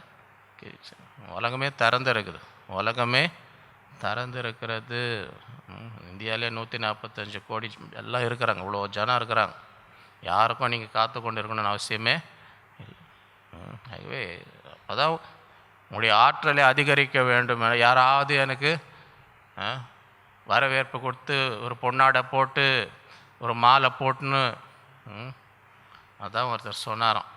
உலகமே திறந்திருக்கிறது. இந்தியாவிலே 145 கோடி எல்லாம் இருக்கிறாங்க, இவ்வளோ ஜனம் இருக்கிறாங்க. யாருக்கும் நீங்கள் காத்து கொண்டு இருக்கணும்னு அவசியமே இல்லை. ஆகவே அப்போதான் உங்களுடைய ஆற்றலை அதிகரிக்க வேண்டும். யாராவது எனக்கு வரவேற்பு கொடுத்து ஒரு பொன்னாடை போட்டு ஒரு மாலை போட்டுன்னு அதான் ஒருத்தர் சொன்னாராம்.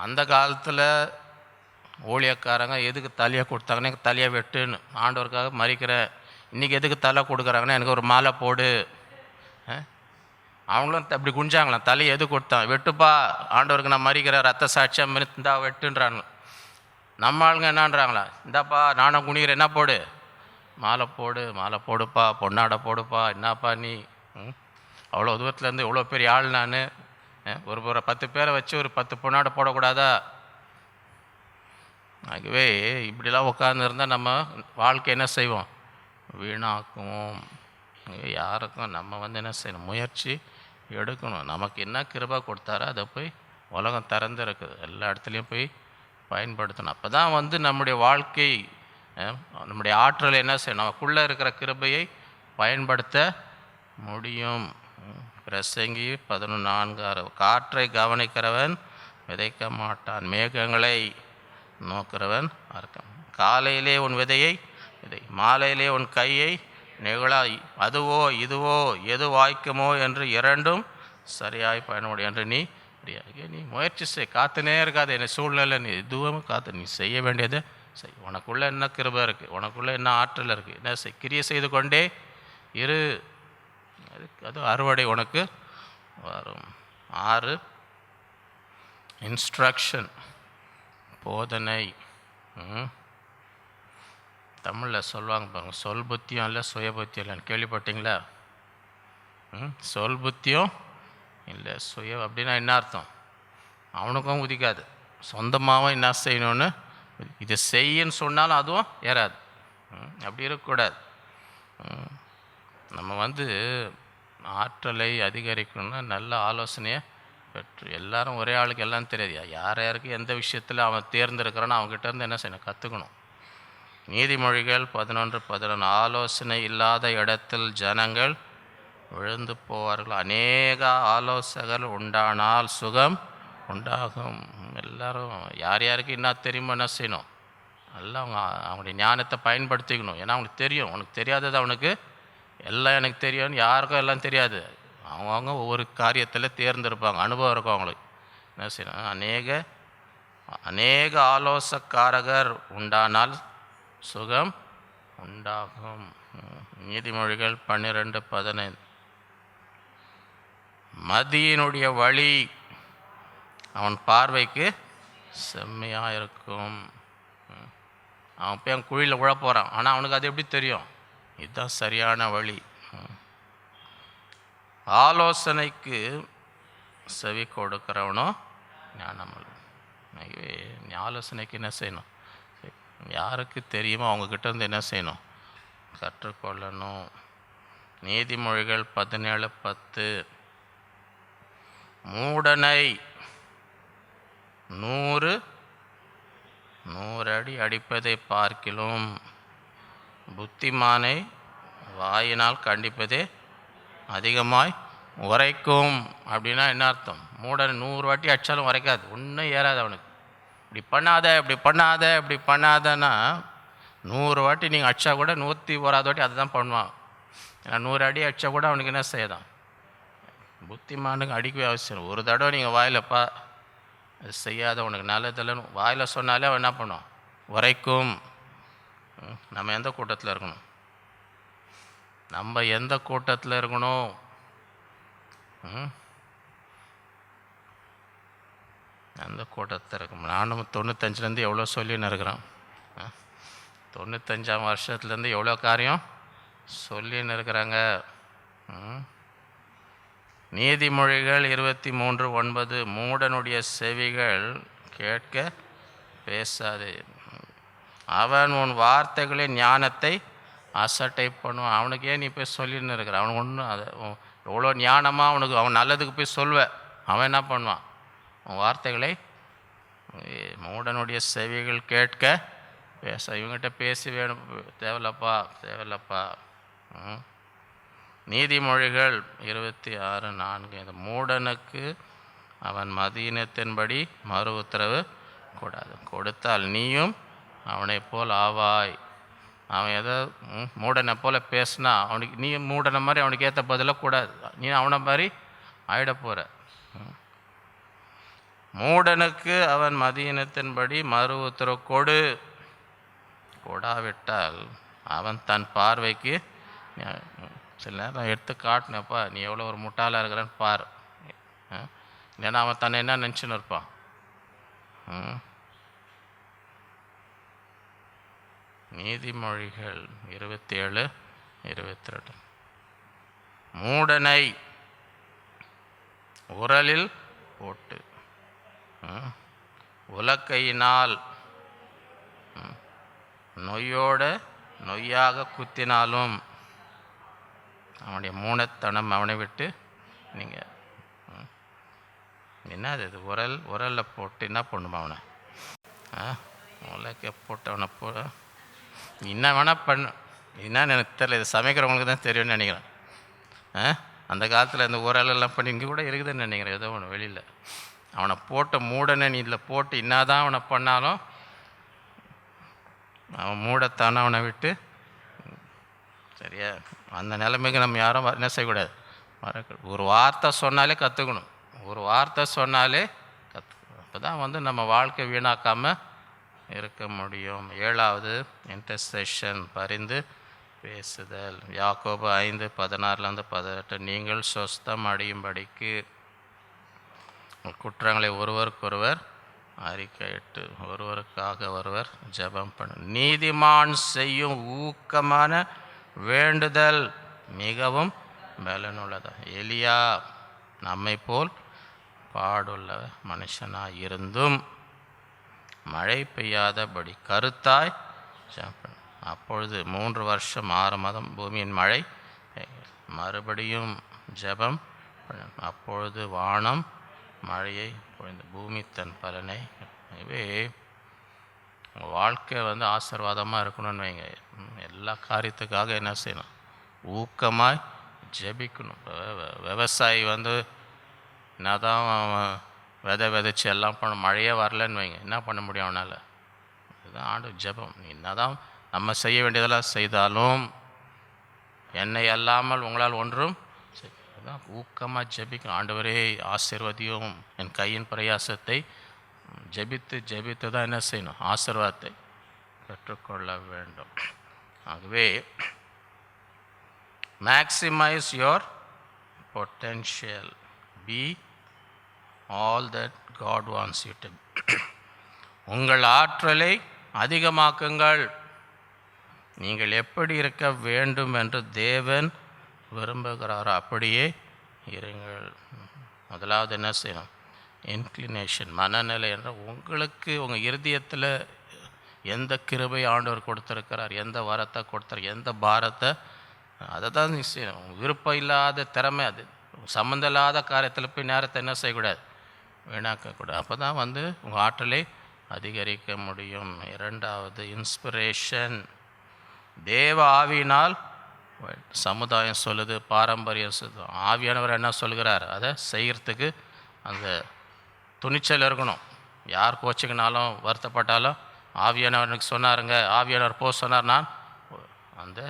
அந்த காலத்தில் ஊழியக்காரங்க எதுக்கு தலையை கொடுத்தாங்கன்னா எனக்கு தலையை வெட்டுன்னு, ஆண்டவருக்காக மறிக்கிறேன். இன்றைக்கி எதுக்கு தலை கொடுக்குறாங்கன்னா எனக்கு ஒரு மாலை போடு. அவங்களும் அப்படி குஞ்சாங்களாம், தலையை எது கொடுத்தான், வெட்டுப்பா ஆண்டவருக்கு நான் மறிக்கிறேன், ரத்த சாட்சியம் இந்தா வெட்டுன்றாங்க. நம்ம ஆளுங்க என்னான்றாங்களா, இந்தாப்பா நானும் குனிகிறேன், என்ன போடு, மாலை போடுப்பா, பொன்னாடை போடுப்பா, என்னப்பா நீ அவ்வளோ தூரத்துலேருந்து இவ்வளோ பெரிய ஆள் நான், ஒரு 10 பேரை வச்சு ஒரு 10 பொன்னாடை போடக்கூடாதா? ஆகவே இப்படிலாம் உட்காந்துருந்தால் நம்ம வாழ்க்கை என்ன செய்வோம், வீணாக்குவோம். யாருக்கும் நம்ம என்ன செய்யணும், முயற்சி எடுக்கணும். நமக்கு என்ன கிருபை கொடுத்தாரோ அதை போய் உலகம் திறந்துருக்குது, எல்லா இடத்துலையும் போய் பயன்படுத்தணும். அப்போ தான் நம்முடைய வாழ்க்கை, நம்முடைய ஆற்றல் என்ன செய்யணும், நமக்குள்ளே இருக்கிற கிருபையை பயன்படுத்த முடியும். பிரசங்கி 11:4 காற்றை கவனிக்கிறவன் விதைக்க மாட்டான், மேகங்களை நோக்கிறவன் அறுக்கம். காலையிலே உன் விதையை விதை, மாலையிலே உன் கையை நெகிழாய், அதுவோ இதுவோ எது வாய்க்குமோ என்று இரண்டும் சரியாய் பயன்படும் என்று நீ முயற்சி செய். காத்துனே இருக்காது என்ன சூழ்நிலை, நீ எதுவும் காத்து, நீ செய்ய வேண்டியதை செய். உனக்குள்ளே என்ன கிருபை இருக்குது, உனக்குள்ளே என்ன ஆற்றல் இருக்குது, என்ன கிரியை செய்து கொண்டே இரு, அது அறுவடை உனக்கு வரும். 6 இன்ஸ்ட்ரக்ஷன், போதனை. தமிழில் சொல்லுவாங்க பாருங்க, சொல் புத்தியும் இல்லை சுய புத்தியும் இல்லைன்னு கேள்விப்பட்டீங்களா? சொல் புத்தியும் இல்லை சுய அப்படின்னா என்ன அர்த்தம்? அவனுக்கும் உதிக்காது, சொந்தமாகவும் என்ன செய்யணும்னு இதை செய்யன்னு சொன்னாலும் அதுவும் ஏறாது. அப்படி இருக்கக்கூடாது. நம்ம ஆற்றலை அதிகரிக்கணும்னா நல்ல ஆலோசனையை பெற்று, எல்லாரும் ஒரே ஆளுக்கு எல்லாம் தெரியாது, யாருக்கு எந்த விஷயத்தில் அவன் தேர்ந்தெடுக்கிறானோ அவங்ககிட்ட என்ன செய்யணும், கற்றுக்கணும். நீதிமொழிகள் 11:11 ஆலோசனை இல்லாத இடத்தில் ஜனங்கள் விழுந்து போவார்கள், அநேக ஆலோசகர் உண்டானால் சுகம் உண்டாகும். எல்லாரும் யார் யாருக்கு என்ன தெரியுமோ என்ன செய்யணும், எல்லாம் அவங்களுடைய ஞானத்தை பயன்படுத்திக்கணும். ஏன்னா அவனுக்கு தெரியும், உனக்கு தெரியாதது அவனுக்கு எல்லாம் எனக்கு தெரியும்னு யாருக்கும் எல்லாம் தெரியாது. அவங்கவுங்க ஒவ்வொரு காரியத்தில் தேர்ந்தெடுப்பாங்க, அனுபவம் இருக்கும் அவங்களுக்கு. என்ன செய்யணும், அநேக ஆலோசக்காரகர் உண்டானால் சுகம் உண்டாகும். நீதிமொழிகள் 12:15. மதியினுடைய வழி அவன் பார்வைக்கு செம்மையாக இருக்கும். அவன் போய் அவன் குழியில் உழ போகிறான், ஆனால் அவனுக்கு அது எப்படி தெரியும், இதுதான் சரியான வழி. ஆலோசனைக்கு செவி கொடுக்கிறவனும் ஞானமல். ஆலோசனைக்கு என்ன செய்யணும், யாருக்கு தெரியுமோ அவங்கக்கிட்ட இருந்து என்ன செய்யணும், கற்றுக்கொள்ளணும். நீதிமொழிகள் 17:10. மூடனை 100 அடி அடிப்பதை பார்க்கிலும் புத்திமானை வாயினால் கண்டிப்பதே அதிகமாய் உரைக்கும். அப்படின்னா என்ன அர்த்தம், மூடன் 100 வாட்டி அடித்தாலும் உரைக்காது, ஒன்றும் ஏறாது அவனுக்கு. இப்படி பண்ணாத இப்படி பண்ணாத இப்படி பண்ணாதன்னா 100 வாட்டி நீங்கள் அடித்தா கூட 101 வாட்டி அதை தான் பண்ணுவான். ஏன்னா 100 அடி அடித்தா கூட அவனுக்கு என்ன செய்யதான். புத்திமானுக்கு அடிக்கவே அவசியம். ஒரு தடவை நீங்கள் வாயிலப்பா அது செய்யாத உனக்கு நல்லதில்லைன்னு வாயில் சொன்னாலே அவன் என்ன பண்ணுவான், உரைக்கும். நம்ம எந்த கூட்டத்தில் இருக்கணும், நம்ம எந்த கூட்டத்தில் இருக்கணும், எந்த கூட்டத்தில் இருக்கணும். நானும் 95லேருந்து எவ்வளோ சொல்லின்னு இருக்கிறேன். 95ஆம் வருஷத்துலேருந்து எவ்வளோ காரியம் சொல்லின்னு இருக்கிறாங்க. நீதிமொழிகள் 23:9. மூடனுடைய செவிகள் கேட்க பேசாது, அவன் உன் வார்த்தைகளின் ஞானத்தை அசட்டை பண்ணுவான். அவனுக்கு ஏன் நீ போய் சொல்லின்னு இருக்கிற, அவனுக்கு ஒன்றும் அதை எவ்வளோ ஞானமாக அவனுக்கு அவன் நல்லதுக்கு போய் சொல்வேன், அவன் என்ன பண்ணுவான், உன் வார்த்தைகளை. மூடனுடைய செவிகள் கேட்க பேச, இவங்ககிட்ட பேசி வேணும், தேவையில்லப்பா. நீதிமொழிகள் 26:4. இந்த மூடனுக்கு அவன் மதியினத்தின்படி மறு உத்தரவு கூடாது, கொடுத்தால் நீயும் அவனை போல் ஆவாய். அவன் எதோ மூடனை போல் பேசினா அவனுக்கு நீ மூடனை மாதிரி அவனுக்கு ஏற்ற பதிலாக கூடாது, நீ அவனை மாதிரி ஆயிட போகிற. மூடனுக்கு அவன் மதியினத்தின்படி மறு உத்தரவு கொடாவிட்டால் அவன் தன் பார்வைக்கு, சில நேரம் எடுத்து காட்டினப்பா நீ எவ்வளோ ஒரு முட்டாளாக இருக்கிறன்னு பார், ஏன்னா அவன் தன்னை என்ன நினச்சின்னு இருப்பான். நீதிமொழிகள் 27:22. மூடனை உரலில் போட்டு உலக்கையினால் நொய்யாக குத்தினாலும் அவனுடைய மூனத்தனம் அவனை விட்டு நீங்கள் என்ன அது உரலில் போட்டு என்ன பண்ணுமா அவனை, உலக்கை போட்டு அவனை என்ன வேணால் என்னன்னு எனக்கு தெரியல, இது சமைக்கிறவங்களுக்கு தான் தெரியும்னு நினைக்கிறேன். அந்த காலத்தில் இந்த உரலெல்லாம் பண்ணி இங்கே கூட இருக்குதுன்னு நினைக்கிறேன், ஏதோ ஒன்று வெளியில். அவனை போட்ட மூடனை நீ இதில் போட்டு என்னதான் அவனை பண்ணாலும் அவன் மூடத்தானே அவனை விட்டு, சரியா? அந்த நிலைமைக்கு நம்ம யாரும் என்ன செய்யக்கூடாது, ஒரு வார்த்தை சொன்னாலே கற்றுக்கணும், ஒரு வார்த்தை சொன்னாலே கற்றுக்கணும். அப்போ தான் நம்ம வாழ்க்கை வீணாக்காமல் இருக்க முடியும். 7வது இன்டர்செஷன், பரிந்து பேசுதல். யாக்கோபு 5:16-18. நீங்கள் சொஸ்தம் அடையும்படிக்கு குற்றங்களை ஒருவருக்கொருவர் அறிக்கையிட்டு ஒருவருக்காக ஒருவர் ஜெபம் பண்ணு. நீதிமான் செய்யும் ஊக்கமான வேண்டுதல் மிகவும் பலனுள்ளதா. எலியா நம்மை போல் பாடுள்ள மனுஷனாக இருந்தும் மழை பெய்யாதபடி கருத்தாய் ஜெபம். அப்பொழுது 3 வருஷம் 6 மாதம் பூமியின் மழை மறுபடியும் ஜெபம். அப்பொழுது வானம் மழையை பொழிந்து பூமி தன் பலனை. இவே வாழ்க்கை ஆசீர்வாதமாக இருக்கணும்னு வைங்க. எல்லா காரியத்துக்காக என்ன செய்யணும், ஊக்கமாய் ஜெபிக்கணும். விவசாயி என்னதான் விதைச்சு எல்லாம் பண்ண மழையே வரலன்னு வைங்க, என்ன பண்ண முடியும் அவனால்? இதுதான் ஆண்டு ஜெபம். நீ என்ன தான் நம்ம செய்ய வேண்டியதெல்லாம் செய்தாலும் என்னை அல்லாமல் உங்களால் ஒன்றும் அதுதான் ஊக்கமாக ஜெபிக்கணும். ஆண்டவரே ஆசீர்வதியும், என் கையின் பிரயாசத்தை ஜெபித்து தான் என்ன செய்யணும்? ஆசீர்வாதத்தை பெற்றுக்கொள்ள வேண்டும். ஆகவே maximize your potential, be all that God wants you to. உங்கள் ஆற்றலை அதிகமாக்குங்கள். நீங்கள் எப்படி இருக்க வேண்டும் என்று தேவன் விரும்புகிறாரோ அப்படியே இருங்கள். முதலாவது என்ன செய்யணும்? இன்க்ளினேஷன், மனநிலை என்ற உங்களுக்கு உங்கள் இருதயத்தில் எந்த கிருபை ஆண்டவர் கொடுத்துருக்கிறார், எந்த வரத்தை கொடுத்தார், எந்த பாரத்தை, அதை தான் நீ செய்யணும். விருப்பம் இல்லாத திறமை, அது சம்மந்தம் இல்லாத காரியத்தில் போய் நேரத்தை என்ன செய்யக்கூடாது? வீணாக்கக்கூடாது. அப்போ தான் உங்கள் ஆற்றலை அதிகரிக்க முடியும். இரண்டாவது இன்ஸ்பிரேஷன், தேவ ஆவியினால். சமுதாயம் சொல்லுது, பாரம்பரியம் சொல்லுது, ஆவியானவர் என்ன சொல்கிறார் அதை செய்கிறதுக்கு அந்த துணிச்சல் இருக்கணும். யார் கோச்சிக்கினாலும் வருத்தப்பட்டாலும் ஆவியானவருக்கு சொன்னாருங்க, ஆவியானவர் போக சொன்னார். நான் அந்த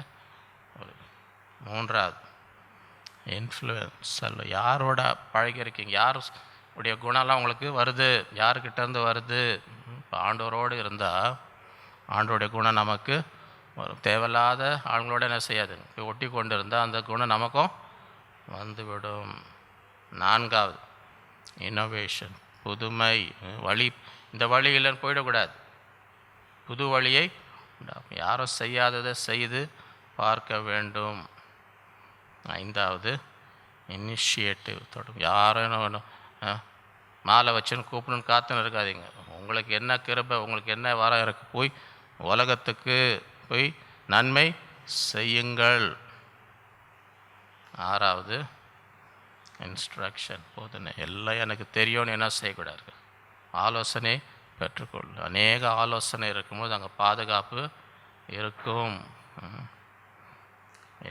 மூன்றாவது இன்ஃப்ளூயன்ஸ், யாரோட பழகிருக்கீங்க, யார் உடைய குணம்லாம் உங்களுக்கு வருது, யாருக்கிட்டேருந்து வருது? இப்போ ஆண்டவரோடு இருந்தால் ஆண்டோடைய குணம் நமக்கு வரும். தேவையில்லாத ஆளுங்களோட என்ன செய்யாது, இப்போ ஒட்டி கொண்டு இருந்தால் அந்த குணம் நமக்கும் வந்துவிடும். நான்காவது இன்னோவேஷன், புதுமை, வழி. இந்த வழி இல்லைன்னு போயிடக்கூடாது, புது வழியை யாரும் செய்யாததை செய்து பார்க்க வேண்டும். ஐந்தாவது இனிஷியேட்டிவ், தொடரும். யாரும் மாலை வச்சுன்னு கூப்பிடுன்னு காத்துன்னு இருக்காதீங்க. உங்களுக்கு என்ன கிருபை, உங்களுக்கு என்ன வரம் இருக்கு, போய் உலகத்துக்கு போய் நன்மை செய்யுங்கள். ஆறாவது இன்ஸ்ட்ரக்ஷன், போதுன்னு எல்லாம் எனக்கு தெரியும்னு என்ன செய்யக்கூடாது, ஆலோசனை பெற்றுக்கொள். அநேக ஆலோசனை இருக்கும்போது அங்கே பாதுகாப்பு இருக்கும்.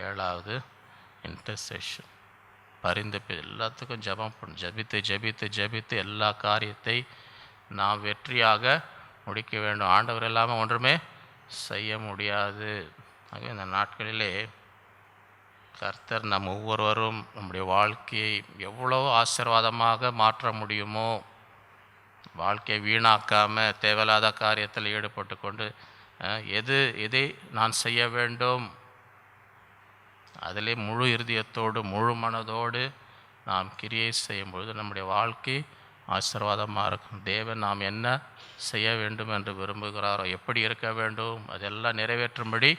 ஏழாவது இன்டர்செஷன், பரிந்து எல்லாத்துக்கும் ஜெபம் பண்ணணும். ஜெபித்து எல்லா காரியத்தை நாம் வெற்றியாக முடிக்க வேண்டும். ஆண்டவர் இல்லாமல் ஒன்றுமே செய்ய முடியாது. ஆகவே இந்த நாட்களிலே கர்த்தர் நம் ஒவ்வொருவரும் நம்முடைய வாழ்க்கையை எவ்வளோ ஆசீர்வாதமாக மாற்ற முடியுமோ, வாழ்க்கையை வீணாக்காமல் தேவையில்லாத காரியத்தில் ஈடுபட்டு கொண்டு எதை நான் செய்ய வேண்டும் அதிலே முழு இருதயத்தோடு முழு மனதோடு நாம் கிரியை செய்யும்பொழுது நம்முடைய வாழ்க்கை ஆசீர்வாதமாக இருக்கும். தேவன் நாம் என்ன செய்ய வேண்டும் என்று விரும்புகிறாரோ, எப்படி இருக்க வேண்டும், அதெல்லாம் நிறைவேற்றும்படி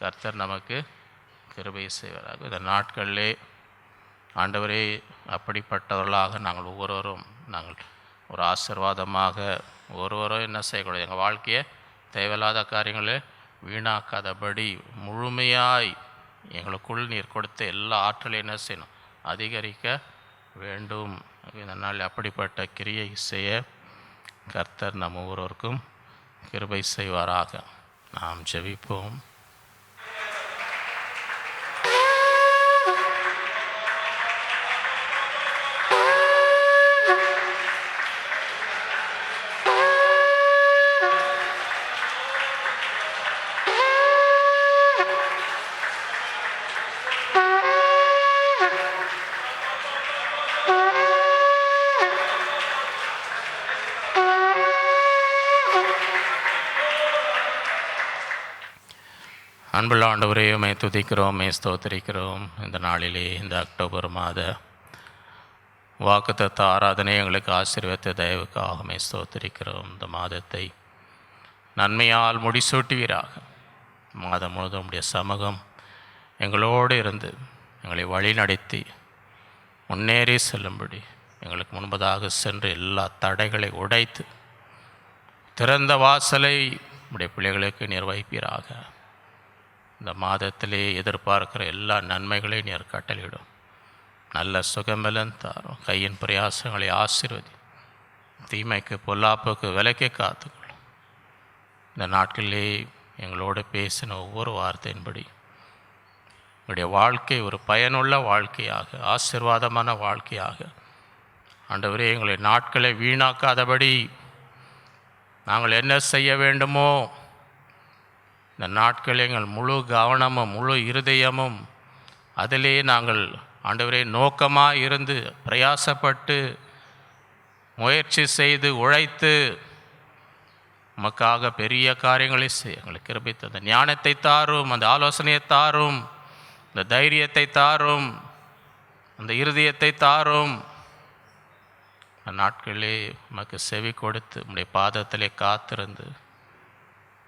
கர்த்தர் நமக்கு கிருபை செய்வாராக. இந்த நாட்களிலே ஆண்டவரே அப்படிப்பட்டவர்களாக நாங்கள் ஒவ்வொருவரும் நாங்கள் ஒரு ஆசீர்வாதமாக ஒருவரும் என்ன செய்யக்கூடாது, எங்கள் வாழ்க்கையை தேவையில்லாத காரியங்களை வீணாக்காதபடி முழுமையாய் எங்களுக்குள் நீர் கொடுத்த எல்லா ஆற்றலையும் என்ன செய்யணும், அதிகரிக்க வேண்டும். இந்த நாள் அப்படிப்பட்ட கிரியை செய்ய கர்த்தர் நம் ஒவ்வொருவருக்கும் கிருபை செய்வாராக. நாம் ஜெபிப்போம். அன்புள்ள ஆண்டவரே, உம்மை துதிக்கிறோம், உம்மை ஸ்தோத்திரிக்கிறோம். இந்த நாளிலே இந்த அக்டோபர் மாத வாக்குத்தத்த ஆராதனை எங்களுக்கு ஆசீர்வதித்த தயவுக்காக உம்மை ஸ்தோத்திரிக்கிறோம். இந்த மாதத்தை நன்மையால் முடிசூட்டுவீராக. மாதம் முழுவதும் உம்முடைய சமூகம் எங்களோடு இருந்து எங்களை வழிநடத்தி முன்னேறி செல்லும்படி எங்களுக்கு முன்பதாக சென்று எல்லா தடைகளை உடைத்து திறந்த வாசலை உம்முடைய பிள்ளைகளுக்கு நிர்வகிப்பீராக. இந்த மாதத்திலே எதிர்பார்க்கிற எல்லா நன்மைகளையும் நீர் கட்டளையிடும். நல்ல சுகமெல்லாம் தாரும். கையின் பிரயாசங்களை ஆசீர்வதி. தீமைக்கு பொல்லாப்புக்கு விலக்கி காத்துக்கொள்ளும். இந்த நாட்களிலே எங்களோடு பேசின ஒவ்வொரு வார்த்தையின்படி எங்களுடைய வாழ்க்கை ஒரு பயனுள்ள வாழ்க்கையாக, ஆசீர்வாதமான வாழ்க்கையாக ஆண்டவரே, எங்களை நாட்களை வீணாக்காதபடி நாங்கள் என்ன செய்ய வேண்டுமோ இந்த நாட்களில் எங்கள் முழு கவனமும் முழு இருதயமும் அதிலே நாங்கள் ஆண்டவரே நோக்கமாக இருந்து பிரயாசப்பட்டு முயற்சி செய்து உழைத்து உமக்காக பெரிய காரியங்களை செய்ய எங்களுக்கு கிருபை தந்த ஞானத்தை தாரும், அந்த ஆலோசனையை தாரும், இந்த தைரியத்தை தாரும், அந்த இருதயத்தை தாரும். அந்த நாட்களிலே உமக்கு செவி கொடுத்து உம்முடைய பாதத்திலே காத்திருந்து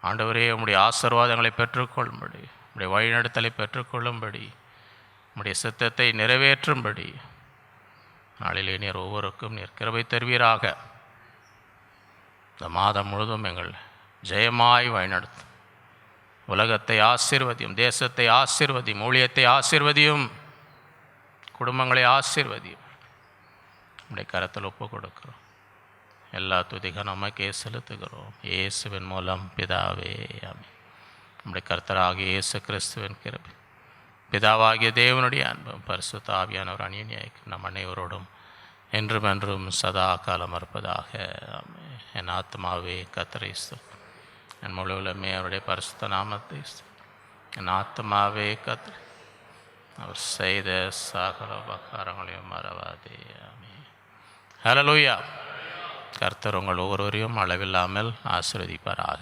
ஆண்டவரே உம்முடைய ஆசீர்வாதங்களை பெற்றுக்கொள்ளும்படி, உம்முடைய வழிநடத்தலை பெற்றுக்கொள்ளும்படி, உம்முடைய சித்தத்தை நிறைவேற்றும்படி நாளிலே நீர் ஒவ்வொருக்கும் நீர் கிருபை தருவீராக. இந்த மாதம் முழுதும் எங்கள் ஜெயமாய் வழிநடத்தும். உலகத்தை ஆசீர்வதியும், தேசத்தை ஆசீர்வதியும், ஊழியத்தை ஆசீர்வதியும், குடும்பங்களை ஆசீர்வதியும். நம்முடைய கரத்தில் ஒப்பு கொடுக்கிறோம். எல்லா துதிகளும் நமக்கே செலுத்துகிறோம். இயேசுவின் மூலம் பிதாவே, ஆமென். நம்முடைய கர்த்தராகிய இயேசு கிறிஸ்துவின் கிருபை, பிதாவாகிய தேவனுடைய அன்பும் பரிசுத்த ஆவியானவர் அந்நியக்கும் நம் அனைவரோடும் என்றும் என்றும் சதா காலம் இருப்பதாக. ஆமென். என் ஆத்மாவே கர்த்தரை ஸ்தோத்திரி, என் முழு உள்ளமே அவருடைய பரிசுத்த நாமத்தை ஸ்தோத்திரி. என் ஆத்மாவே கர்த்தரை, அவர் செய்த சகல உபகாரங்களையும் மறவாதே. ஆமென். ஹல்லேலூயா. கர்த்தர் உங்கள் ஒவ்வொருவரையும் அளவில்லாமல் ஆசீர்வதிப்பாராக.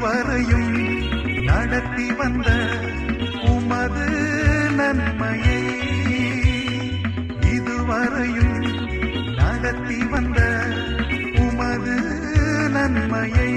இதுவரையும் நடத்தி வந்த உமது நன்மையை, இதுவரையும் நடத்தி வந்த உமது நன்மையை